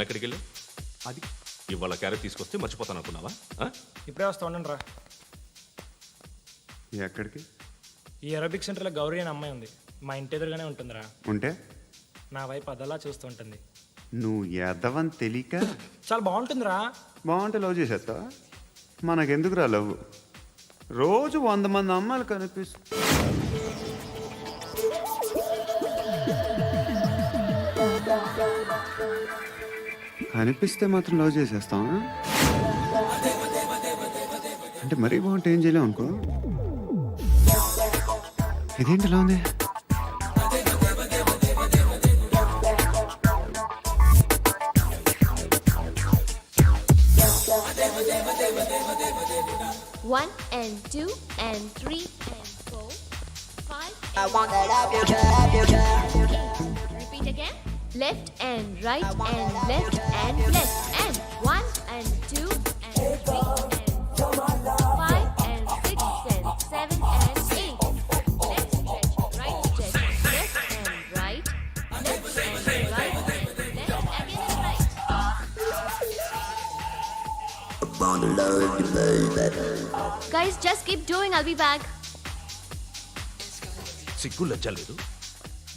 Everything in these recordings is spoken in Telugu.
ఎక్కడికి వెళ్ళి అది ఇవాళ క్యారెట్ తీసుకొస్తే మర్చిపోతాను అనుకున్నావా ఆ? ఇప్పుడే వస్తా ఉండండి రా. ఎక్కడికి ఈ అరబిక్ సెంటర్లో గౌరీ అనే అమ్మాయి ఉంది. మా ఇంటి ఎదురుగానే ఉంటుందిరా. ఉంటే నా వైపు అదలా చూస్తూ ఉంటుంది. నువ్వు ఎదవని తెలియక చాలా బాగుంటుందిరా. బాగుంటే లవ్ చేసేస్తావా? మనకెందుకురా లవ్? రోజు 100 మంది అమ్మాయిలు కనిపిస్తే మాత్రం లవ్ చేసేస్తాం. అంటే మరీ బాగుంటే ఏం చేయలేం అనుకో. ఇదేంటి ఇలా ఉంది? One and two and three and four, five. I want that up your job. Repeat again. Left and right and left and left and one and two and three and four, five and six and seven and eight. Left stretch, right stretch, left and right, left and right, left again and right. Guys, just keep doing. I'll be back. సిగ్గు లజ్జ లేదు,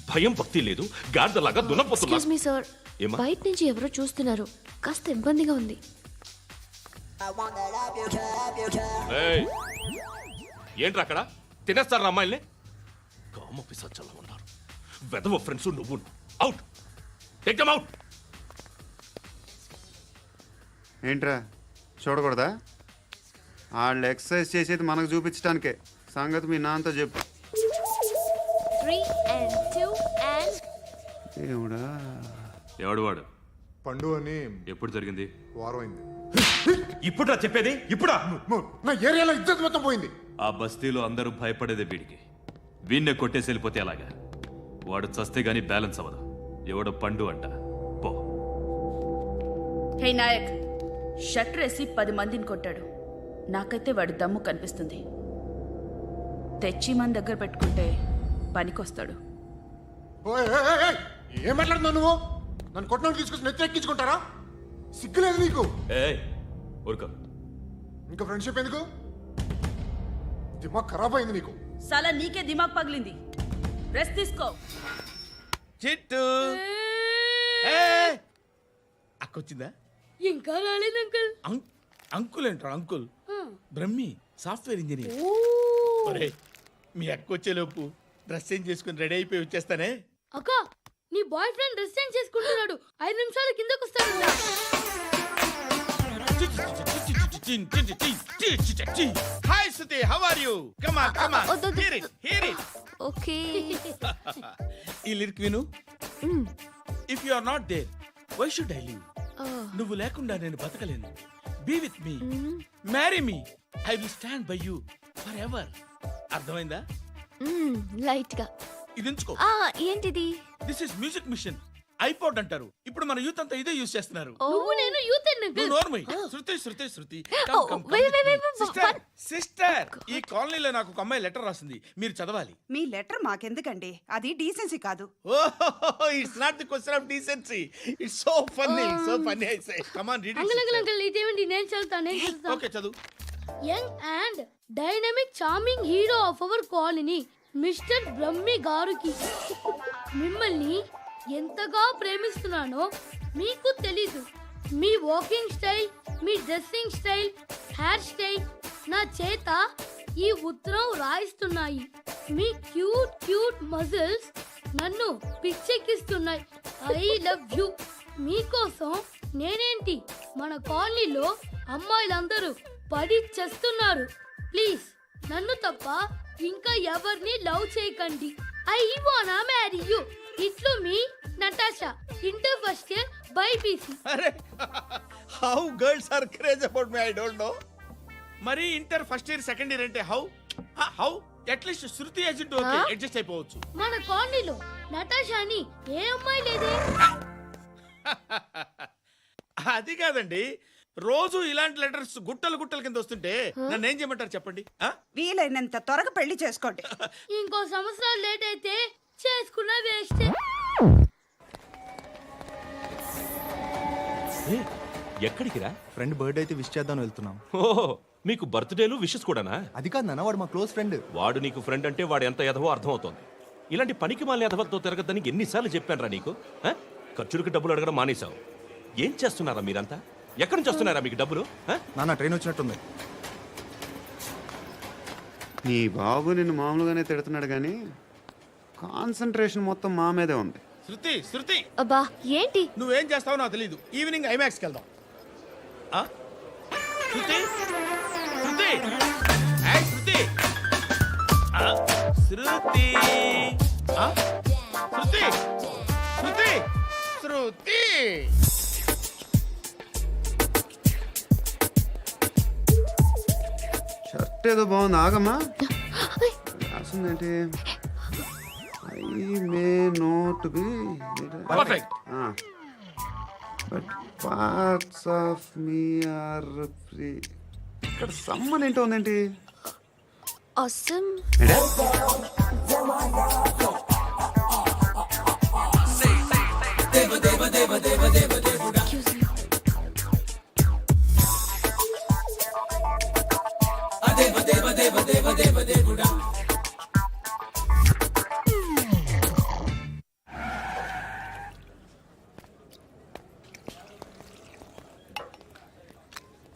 భయం భక్తి లేదు, గాడిదలాగా దున్నపోతున్నా. Excuse me, sir. ఏమ్మా? బయట నుంచి ఎవరో చూస్తున్నారు. కాస్త ఇబ్బందిగా ఉంది. I want that up your job. ఏయ్, ఏంట్రా అక్కడ తినేస్తారా అమ్మాయిల్ని? కామ పిశాచాలా ఉన్నారు. వెదవ ఫ్రెండ్స్ నువ్వు. Out, take them out. ఏంట్రా చూడకూడదా? వాళ్ళు ఎక్సర్సైజ్ చేసేది మనకు చూపించడానికే. సంగతి మీ నాన్నతో చెప్పు. 3 and 2 and ఏమిడా? ఎవడు వాడు? పండు అని ఎప్పుడు జరిగింది? వారం అయింది. ఇప్పుడా చెప్పేది? ఇప్పుడా? నా ఏరియాలో ఇద్దరు మొత్తం పోయింది. ఆ బస్తీలో అందరూ భయపడేదే వీడికి. వీణ్ణే కొట్టేసి వెళ్ళిపోతే అలాగా. వాడు చస్తే గానీ బ్యాలెన్స్ అవ్వదు. ఎవడో పండు అంట. పో. హే నాయక్, షట్టర్ వేసి 10 మందిని కొట్టాడు. నాకైతే వాడి దమ్ము కనిపిస్తుంది. తెచ్చి మన దగ్గర పెట్టుకుంటే పనికొస్తాడు. ఓయ్, ఏయ్, ఏయ్, ఏయ్, ఏం మాట్లాడుతున్నావు నువ్వు? నన్ను కొట్టడానికి తీసుకొచ్చి నెత్తి ఎక్కించుకుంటారా? సిగ్గులేదు నీకు? ఏయ్, ఊరుకో. ఇంకా ఫ్రెండ్షిప్ ఎందుకు? దిమాగ్ ఖరాబ్ అయింది నీకు. సలా నీకే దిమాగ్ పగిలింది. రెస్ట్ తీసుకో. చిట్టు అక్కొచ్చిందా? ఇంకా రాలేదు అంకుల్. అంకుల్ ఏంట్రా? Uncle Brahmi software engineer. ఒరేయ్, మీ అక్కొచ్చేలోపు డ్రెస్ చేంజ్ చేసుకుని రెడీ అయిపోయి వచ్చేస్తానే. అక్క, నీ బాయ్ ఫ్రెండ్ డ్రెస్ చేంజ్ చేసుకుంటున్నాడు. 5 నిమిషాలు కిందకు వస్తాడు. Hi Shruti, how are you? Come on come on, hear it hear it. Okay. ఈ లిరిక్ విను. If you are not there why should I live? నువ్వు లేకుండా నేను బతకలేను. Be with me, marry me, I will stand by you forever. అర్థమైందా? లైట్ గా. ఇది ఉంచుకో. ఏంటిది? This is music machine. IPod అంటారు. ఇప్పుడు మన యూత్ అంతా ఇదే యూస్ చేస్తున్నారు. నువ్వు నేను యూత్ నువ్వు నోర్మై. శృతి శృతి శృతి. wait. సిస్టర్, ఈ కాలనీలో నాకు ఒక అమ్మాయి లెటర్ రాసింది. మీరు చదవాలి. మీ లెటర్ మాకెందుకండి? అది డీసెన్సీ కాదు. ఓహో, it's not the question of decency. It's so funny I say. Come on read uncle uncle it. Uncle ఇదేంటి? నేను చదువుతాను. ఓకే, చదువు. Young and dynamic charming hero of our colony mister Brahmi గారికి మిమ్మల్ని ఎంతగా ప్రేమిస్తున్నానో మీకు తెలీదు. మీ వాకింగ్ స్టైల్, మీ డ్రెస్సింగ్ స్టైల్, హెయిర్ స్టైల్ నా చేత ఈ ఉత్తరం రాయిస్తున్నాయి. మీ క్యూట్ మజిల్స్ నన్ను పిచ్చెక్కిస్తున్నాయి. I love you. మీకోసం నేనేంటి, మన కాలనీలో అమ్మాయిలందరూ పడి చేస్తున్నారు. ప్లీజ్ నన్ను తప్ప ఇంకా ఎవరిని లవ్ చేయకండి. ఐ వానా మ్యారీ యూ. ఇట్లు మీ Natasha, inter first year BiPC. అరే, how girls are craze about me, I don't know. మరి inter first year second year అంటే how at least Shruti agent okay, adjust అయిపోవచ్చు. మన కాలనీలో నటాషా అని ఏ అమ్మాయి లేదే. అది కాదండి, రోజు ఇలాంటి లెటర్స్ గుట్టలు కింద వస్తుంటే నన్ను ఏం చేయమంటారు చెప్పండి? వీలైనంత త్వరగా పెళ్లి చేసుకోండి. ఇంకో సంవత్సరాలు లేట్ అయితే చేసుకున్న వేస్ట్. ఏ, ఎక్కడికి రా? ఫ్రెండ్ బర్త్డే అయితే విష్ చేద్దాం వెళ్తున్నాం. ఓహో, మీకు బర్త్డేలు విషెస్ కూడానా? అది కాదు నాన్న, వాడు మా క్లోజ్ ఫ్రెండ్. వాడు నీకు ఫ్రెండ్ అంటే వాడు ఎంత ఎదవో అర్థమవుతోంది. ఇలాంటి పనికి మాలిన ఎదవలతో తిరగద్దని ఎన్నిసార్లు చెప్పానురా నీకు? ఆ? ఖర్చులకు డబ్బులు అడగడం మానేశావు. ఏం చేస్తున్నారా మీరంతా? ఎక్కడి నుంచి వస్తున్నారా మీకు డబ్బులు? ఆ? నాన్న ట్రైన్ వచ్చినట్టుంది. నీ బాబు నిన్ను మామూలుగానే తిడుతున్నాడు కానీ కాన్సన్ట్రేషన్ మొత్తం మా మీదే ఉంది. శృతి శృతి అబ్బా ఏంటి? నువ్వేం చేస్తావో నాకు తెలీదు. ఈవినింగ్ ఐమాక్స్కి వెళ్దాం. ఆ? శృతి శృతి ఏయ్, శృతి ఆ, శృతి ఆ? శృతి శృతి శృతి షర్ట్ ఏదో బాగుంది, ఆగమ్మా. రాసిందేంటి? I may not be perfect. But parts of me are free. ఇక్కడ సమ్మన్ ఏంటో ఉందేంటి? Awesome. ఏంటే? Excuse me.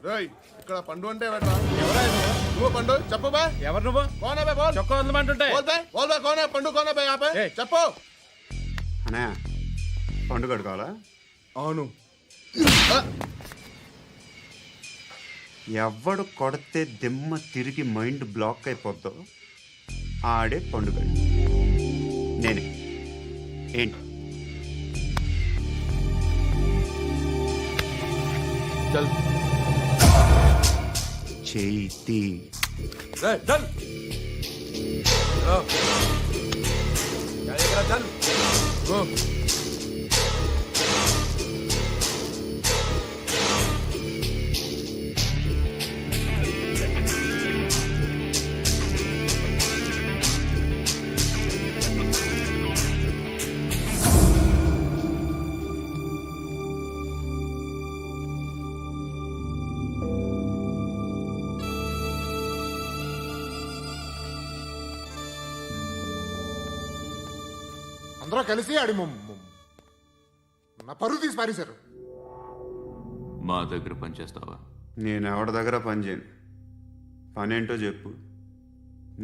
రేయ్, ఇక్కడ పండు అంటే ఎవరా? నువ్వు పండు చెప్పు బా. ఎవరు నువ్వు? కోనే బే బోల్. చొక్కా వదలమంటుంటే బోల్ బే బోల్ బే కోనే పండు కోనే బే ఆపే ఏయ్. చెప్పు. అన్నయ్య పండు కట్టుకోవాలా? అవును. ఎవడు కొడితే దిమ్మ తిరిగి మైండ్ బ్లాక్ అయిపోద్దో ఆడే పండుగ. నేనే. ఏంటి? చల్ చేతి రేయ్ చల్. చల్ గో. అందరూ కలిసి ఆడి నా పరువు తీసి పారేశారు. మా దగ్గర పనిచేస్తావా? నేను ఎవరి దగ్గర పని చేయను. పనేంటో చెప్పు.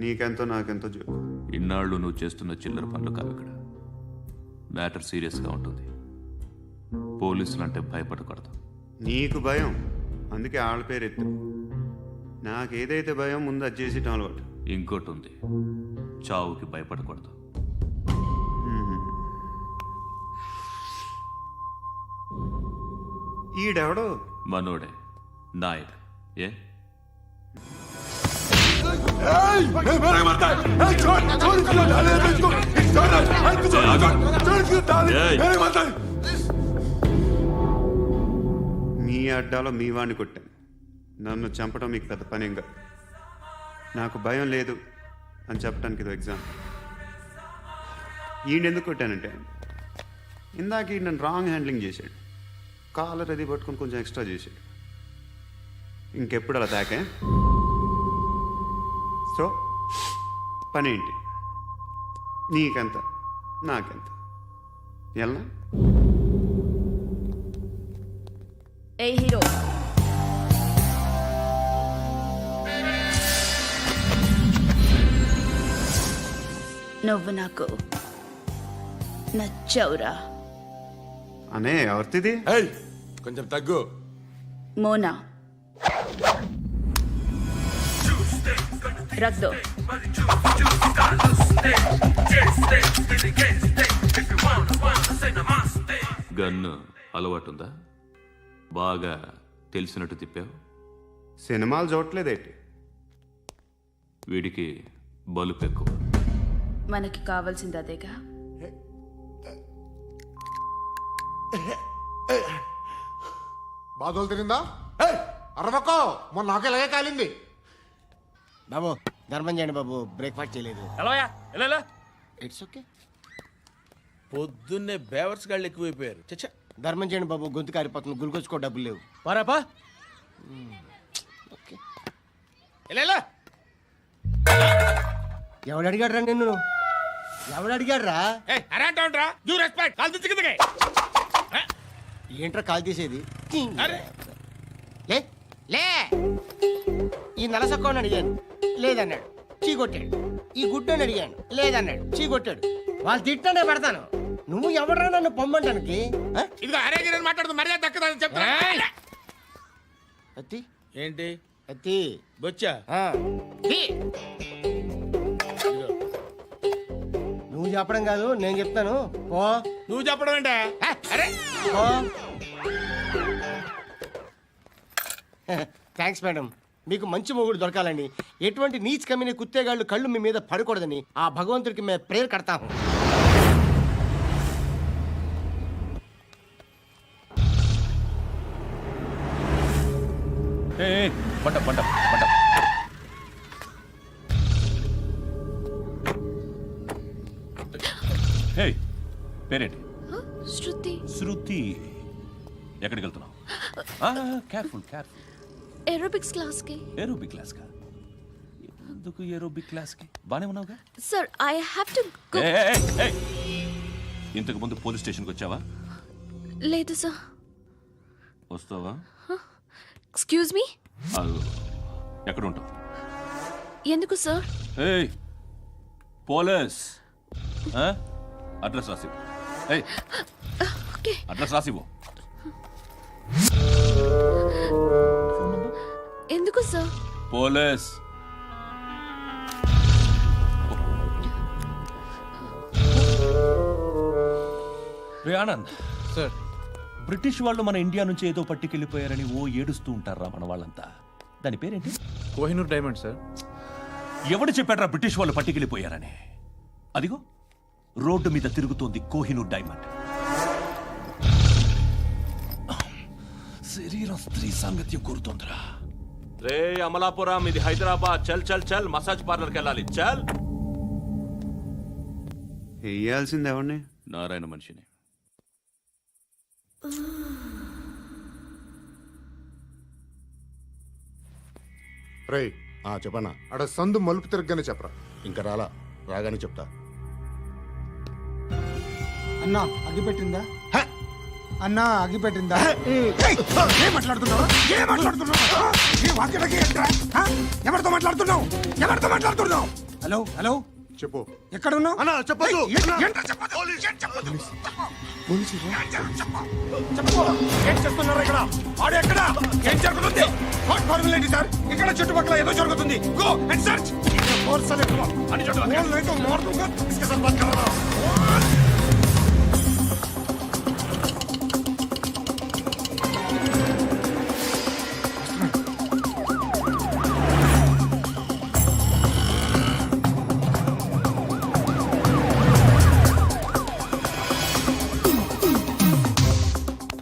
నీకెంతో నాకెంతో చెప్పు. ఇన్నాళ్ళు నువ్వు చేస్తున్న చిల్లర పనులు కావు ఇక్కడ. మ్యాటర్ సీరియస్గా ఉంటుంది. పోలీసులు అంటే భయపడకూడదు. నీకు భయం, అందుకే ఆళ్ళ పేరు ఎత్తు. నాకేదైతే భయం ముందు అది చేసేటం అలవాటు. ఇంకోటి ఉంది, చావుకి భయపడకూడదు. ఈడెవడో మనోడే నాయక్. ఏ మీ అడ్డాలో మీ వాడిని కొట్టాను. నన్ను చంపడం మీకు పెద్ద పనేంగా. నాకు భయం లేదు అని చెప్పడానికి ఇది ఎగ్జామ్. ఈయనెందుకు కొట్టానంటే ఇందాక ఈ నన్ను రాంగ్ హ్యాండ్లింగ్ చేశాడు. కాలర్ అది పట్టుకొని కొంచెం ఎక్స్ట్రా చేశాడు. ఇంకెప్పుడు అలా తాకే. సో పనేంటి? నీకెంత నాకెంత ఎలా? ఏ హీరో, నువ్వు నాకు నచ్చవురా. అనే ఎవరిది? ఏయ్ కొంచెం తగ్గు. మోనా రక్ దో. గన్ను అలవాటుందా? బాగా తెలిసినట్టు తిప్పావు. సినిమాలు చూడట్లేదేంటి? వీడికి బలుపు ఎక్కువ. మనకి కావాల్సింది అదేగా. బాధలు తిరిందా? అరవకో, మొన్న నాకు ఇలాగే కాలింది. బాబు ధర్మం చేయండి బాబు, బ్రేక్ఫాస్ట్ చేయలేదు. ఎలా ఇట్స్ ఓకే. పొద్దున్నే బేవర్స్ గాళ్ళు ఎక్కువైపోయారు. చచ్చా ధర్మం చేయండి బాబు, గొంతు కారిపోతుంది, గురికొచ్చుకో డబ్బులు లేవు. పారాపా ఓకే. ఎలా ఎవడు అడిగాడు రా నిన్ను? ఎవడు అడిగాడు రా? అరేంటా యూ రెస్పెక్ట్ కాల్ తెచ్చి కిందకి. ఏంట్రా కాల్ తీసేది? అరే లే లే. ఈ నలసక్కని అడిగాను, లేదన్నాడు, చీ కొట్టాడు. ఈ గుడ్డని అడిగాను, లేదన్నాడు, చీ కొట్టాడు. వాళ్ళు తిట్టానే పెడతాను. నువ్వు ఎవడరా నన్ను పొమ్మంటానికి? ఆ? ఇదిగో అరే గిరని మాట్లాడుతూ మర్యాద దక్కదని చెప్తా. అత్తి ఏంటి అత్తి బొచ్చా? ఆ. తీ. నువ్వు చెప్పడం కాదు, నేను చెప్తాను. ఓ నువ్వు చెప్పడం ఏంటే? అరే ఓ. Thanks madam. మీకు మంచి మొగుడు దొరకాలని, ఎటువంటి నీచ్ కమ్మిన కుత్తేగాళ్ళు కళ్ళు మీ మీద పడకూడదని ఆ భగవంతుడికి మేము ప్రేయర్ కడతాము. పంట పంట పంట. హే, పేరేంటి? శృతి. శృతి. ఎక్కడికి వెళ్తున్నావు? Careful careful. ఏరోబిక్స్ క్లాస్ కి. ఏరోబిక్ క్లాస్ కా? ఎందుకు ఏరోబిక్ క్లాస్ కి? బానే ఉన్నావుగా? Sir I have to go. ఇంతకు ముందు పోలీస్ స్టేషన్కి వచ్చావా? లేదు సార్. వస్తావా? Excuse me. ఎక్కడ ఉంటావు? ఎందుకు సార్? ఏయ్ పోలీస్, అడ్రస్ రాసివ్వు. ఏయ్ ఓకే. అడ్రస్ రాసివ్వు. ఎందుకు సార్? పోలీస్. రే ఆనంద్ సార్. బ్రిటిష్ వాళ్ళు మన ఇండియా నుంచి ఏదో పట్టుకెళ్ళిపోయారని ఓ ఏడుస్తూ ఉంటారా మన వాళ్ళంతా. దాని పేరేంటి? Kohinoor diamond sir. ఎవడు చెప్పాడ్రా బ్రిటిష్ వాళ్ళు పట్టుకెళ్ళిపోయారని? అదిగో రోడ్డు మీద తిరుగుతోంది కోహినూర్ డైమండ్. శరీరం స్త్రీ సాంగత్యం కోరుతోందిరా. రే అమలాపురం, ఇది హైదరాబాద్. చల్ చల్ చల్, మసాజ్ పార్లర్కి వెళ్ళాలి. చల్. వేయాల్సింది ఎవరిని? నారాయణ మనిషిని. రేయ్ చెప్పనా? అక్కడ సందు మలుపు తిరగగానే చెప్పరా. ఇంకా రాగానే చెప్తా. అన్నా అగిపెట్టిందా? అన్నా అగిపెట్టిందా? ఏం మాట్లాడుతున్నావు? ఏం మాట్లాడుతున్నావు? ఎవరితో మాట్లాడుతున్నావు? ఎవరితో మాట్లాడుతున్నావు? హలో హలో, చెప్పు. ఎక్కడ ఉన్నావు? అన్నా చెప్పదు. ఏం చేస్తున్నారు ఇక్కడ? ఆడు ఎక్కడ? ఏం జరుగుతుంది? వాట్ ఫార్మల్ ఏంటి సార్? ఇక్కడ చుట్టుపక్కల ఏదో జరుగుతుంది. Go and search. అని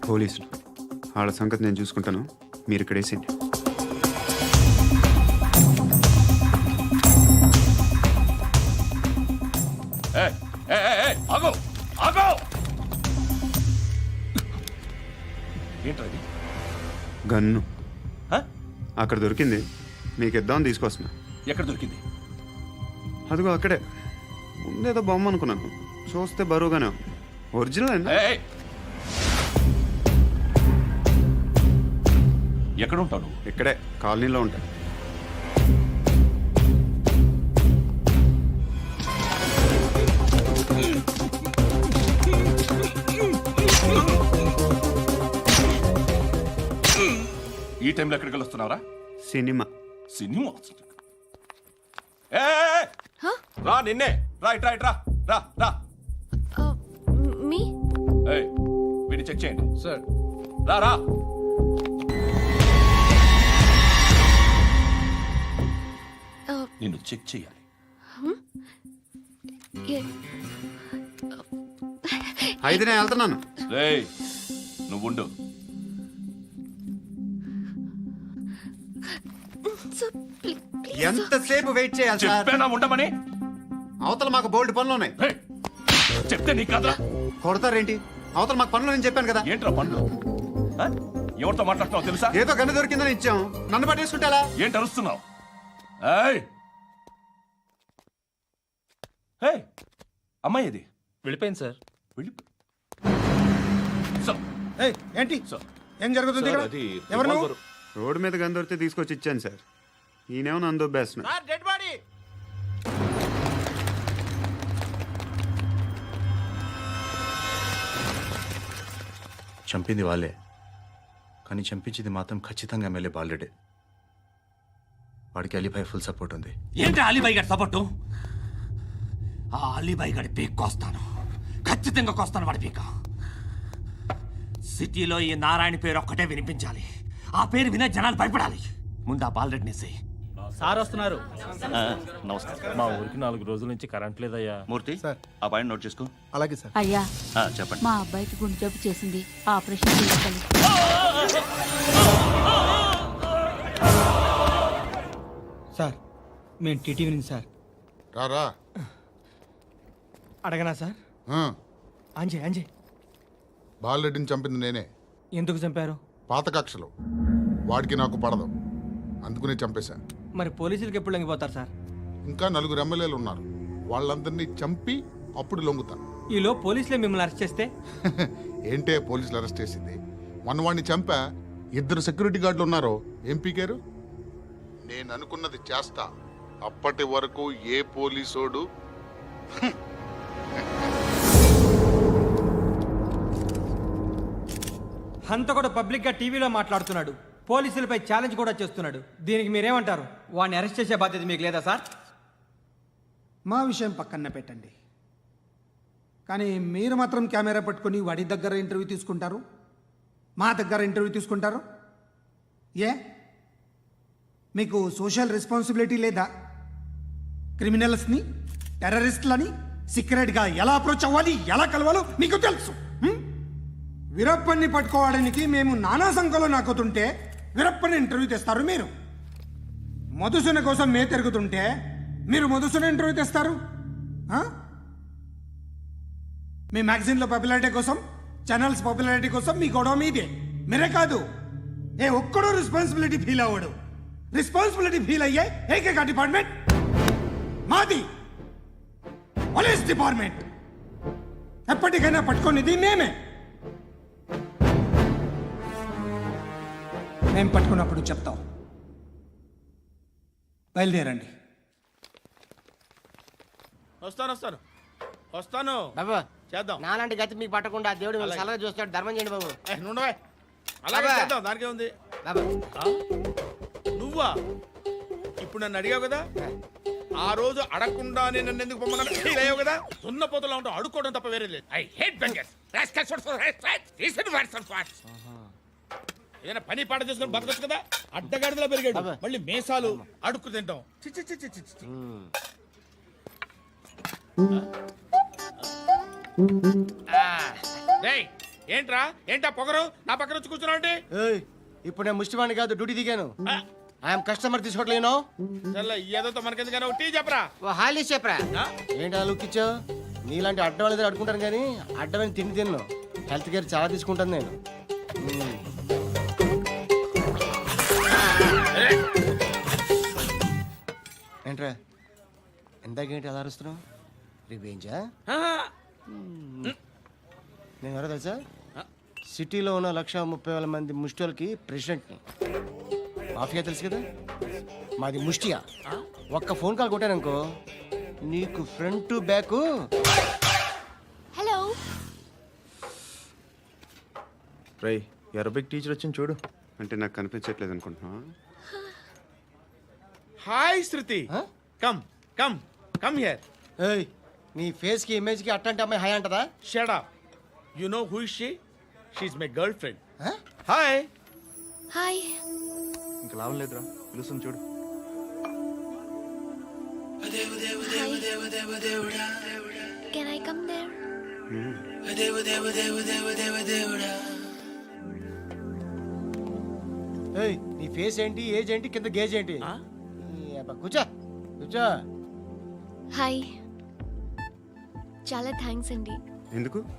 పోలీసులు వాళ్ళ సంగతి నేను చూసుకుంటాను, మీరు ఇక్కడ వేసేయండి. ఆగో ఆగో. ఏంటది? గన్ను అక్కడ దొరికింది, మీకు ఇద్దామని తీసుకొస్తున్నా. ఎక్కడ దొరికింది? అదిగో అక్కడే. ముందేదో బొమ్మ అనుకున్నాను, చూస్తే బరువుగానే ఉంది. ఒరిజినల్ అండి. ఎక్కడ ఉంటావు నువ్వు? ఇక్కడే కాలనీలో ఉంటా. ఈ టైంలో ఎక్కడికి వస్తున్నావురా? సినిమా. సినిమా? రా నిన్నే. రా ఇట్రా ఇట్రా. రా రా. మీ. వీడిని చెక్ చేయండి సార్. రా రా. నిన్ను చెక్ చేయాలి. అయితే నేను వెళ్తున్నాను. రేయ్ నువ్వుండు. ఎంతసేపు వెయిట్ చేయాలి సార్? చెప్పేనా ఉండమని? అవతల మాకు బోల్డ్ పనులు ఉన్నాయి. చెప్తే నీకు కదా. కొడతారేంటి? అవతల మాకు పనులు నేను చెప్పాను కదా. ఏంట్రా పండ్లు ఆ? ఎవరితో మాట్లాడుతున్నావు తెలుసా? ఏదో గన్ను దొరికిందని ఇచ్చాం, నన్ను పట్టేసుకుంటా. ఏంటి అరుస్తున్నావు? ఏయ్! ఏయ్! అమ్మాయి ఇది వెళ్ళిపోయింది సార్. వెళ్ళి సార్, ఏయ్, ఏంటి సార్. ఏం జరుగుతుంది సార్, ఇక్కడ? అది ఎవరు నువ్వు? రివాల్వర్. రోడ్డు మీద గన్ను దొరికితే తీసుకొచ్చి ఇచ్చాను సార్. ఈయనేమో నన్ను దొబ్బేస్తున్నాడు. Sir dead body. చంపింది వాళ్ళే, కానీ చంపించింది మాత్రం ఖచ్చితంగా ఎమ్మెల్యే బాలుడే. వాడికి అలీభాయ్ ఫుల్ సపోర్ట్ ఉంది. ఏంటి అలీబాయి గారి సపోర్టు? ఆ అలీబాయి గారి పీక్ కోస్తాను, ఖచ్చితంగా కోస్తాను వాడి పీక. సిటీలో ఈ నారాయణ పేరు ఒక్కటే వినిపించాలి. ఆ పేరు వినే జనాలు భయపడాలి. ముందు ఆ బాలరెడ్డిని వేసేయ్. సార్ వస్తున్నారు. నమస్కారం. మా ఊరికి 4 రోజుల నుంచి కరెంట్ లేదయ్యా. మూర్తి, ఆ పాయింట్ నోట్ చేసుకో. అలాగే సార్. అయ్యా, చెప్పండి. మా అబ్బాయికి గుండె జబ్బు చేసింది, ఆపరేషన్ చేయాలి. సార్ మేము టీటీవీ నుంచి సార్. రారా. అడగనా సార్? అంజయ్ బాలరెడ్డిని చంపింది నేనే. ఎందుకు చంపారు? పాత కక్షలు వాడికి నాకు పడదు, అందుకునే చంపేశా. మరి పోలీసులకి ఎప్పుడు లొంగిపోతారు సార్? ఇంకా 4 ఎమ్మెల్యేలు ఉన్నారు, వాళ్ళందరినీ చంపి అప్పుడు లొంగుతా. ఈలో పోలీసులే మిమ్మల్ని అరెస్ట్ చేస్తే? ఏంటే పోలీసులు అరెస్ట్ చేసింది? మొన్న వాడిని చంపా, 2 సెక్యూరిటీ గార్డులు ఉన్నారు, ఏం పీకారు? నేను అనుకున్నది చేస్తా. అప్పటి వరకు ఏ పోలీసోడు హంతకుడు పబ్లిక్ గా టీవీలో మాట్లాడుతున్నాడు, పోలీసులపై ఛాలెంజ్ కూడా చేస్తున్నాడు. దీనికి మీరేమంటారు? వాడిని అరెస్ట్ చేసే బాధ్యత మీకు లేదా సార్? మా విషయం పక్కన పెట్టండి, కానీ మీరు మాత్రం కెమెరా పట్టుకొని వాడి దగ్గర ఇంటర్వ్యూ తీసుకుంటారు, మా దగ్గర ఇంటర్వ్యూ తీసుకుంటారు. ఏ మీకు సోషల్ రెస్పాన్సిబిలిటీ లేదా? క్రిమినల్స్ని, టెర్రరిస్టులని సీక్రెట్గా ఎలా అప్రోచ్ అవ్వాలి, ఎలా కలవాలో మీకు తెలుసు. వీరప్పన్ని పట్టుకోవడానికి మేము నానా సంఖ్యలో నాకుతుంటే వీరప్పని ఇంటర్వ్యూ తెస్తారు మీరు. మధుసూన కోసం మే తిరుగుతుంటే మీరు మధుసూన ఇంటర్వ్యూ తెస్తారు. మీ మ్యాగజైన్లో పాపులారిటీ కోసం, ఛానల్స్ పాపులారిటీ కోసం మీ గొడవ మీదే. మీరే కాదు, ఏ ఒక్కడో రెస్పాన్సిబిలిటీ ఫీల్ అవ్వడు. రెస్పాన్సిబిలిటీ ఫీల్ అయ్యే ఏకైక డిపార్ట్మెంట్ మాది, పోలీస్ డిపార్ట్మెంట్. ఎప్పటికైనా పట్టుకునేది మేమే. మేము పట్టుకున్నప్పుడు చెప్తాం. బయలుదేరండి. వస్తాను బాబు చేద్దాం. నాలాంటి గతి మీకు పట్టకుండా దేవుడు మిమ్మల్ని సలహా చూస్తాడు. ధర్మం చేయండి బాబు. నుండవే, అలాగే అబ్బా. చేద్దాం, దానికే ఉంది. బాబు నువ్వా ఇప్పుడు నన్ను అడిగావు కదా, ఆ రోజు అడగకుండా నేను నన్ను ఎందుకు పొమ్మన్నాను ఫీల్ అయ్యావు కదా. సున్న పోతలో ఉంటావు, అడుక్కోవడం తప్ప వేరే లేదు. I hate bangers. ఏదైనా పని పాట చేసుకుని బతకొచ్చు కదా. అడ్డగాడిదలా పెరిగాడు, మళ్ళీ మేసాలు అడుక్కు తింటాం. చి చి చి చి చి చి. డేయ్, ఏంట్రా ఏంటా పొగరు నా పక్కన వచ్చి కూర్చున్నావు అంటే? ఏయ్, ఇప్పుడు నేను ముష్టివాణి కాదు, డ్యూటీ దిగాను. ఐఎమ్ కస్టమర్ తీసుకోవట్లేను. చల్ల ఏదో మనకెందుకైనా టీ చెప్పరా. ఓ హాలీ చెప్పరా. ఏంటి అలా లుక్ ఇచ్చావు? నీలాంటి అడ్డం వాళ్ళ దగ్గర అడుకుంటాను, కానీ అడ్డమైన తిండి తిన్ను. హెల్త్ కేర్ చాలా తీసుకుంటాను నేను. ఏంట్రా ఎందాకేంటి అలా అరుస్తున్నావు? రివేంజా? నేను ఎవరో తెలుసా? సిటీలో ఉన్న 130,000 మంది ముష్టిలకి ప్రెసిడెంట్ని. మాఫియా తెలుసు కదా, మాది ముష్టియా. ఒక్క ఫోన్ కాల్ కొట్టాననుకో, నీకు ఫ్రంట్ టు బ్యాక్. హలో. రై, అరబిక్ టీచర్ వచ్చింది చూడు. అంటే నాకు కనిపించట్లేదు అనుకుంటున్నా. Hi Shruti, come come come here. ఏయ్, నీ ఫేస్ కి ఇమేజ్ కి అట్టంటే అమ్మాయి హాయ్ అంటదా? Shut up. You know who is she? She is my girlfriend. Hi. Hi. ఇంకా లాభం లేదురా, పిలుస్తుంది చూడు. Can I come there? ఏయ్, నీ ఫేస్ ఏంటి, ఏజ్ ఏంటి, కింద గేజ్ ఏంటి? కూర్చో కూర్చో. హాయ్. చాలా థ్యాంక్స్ అండి. ఎందుకు?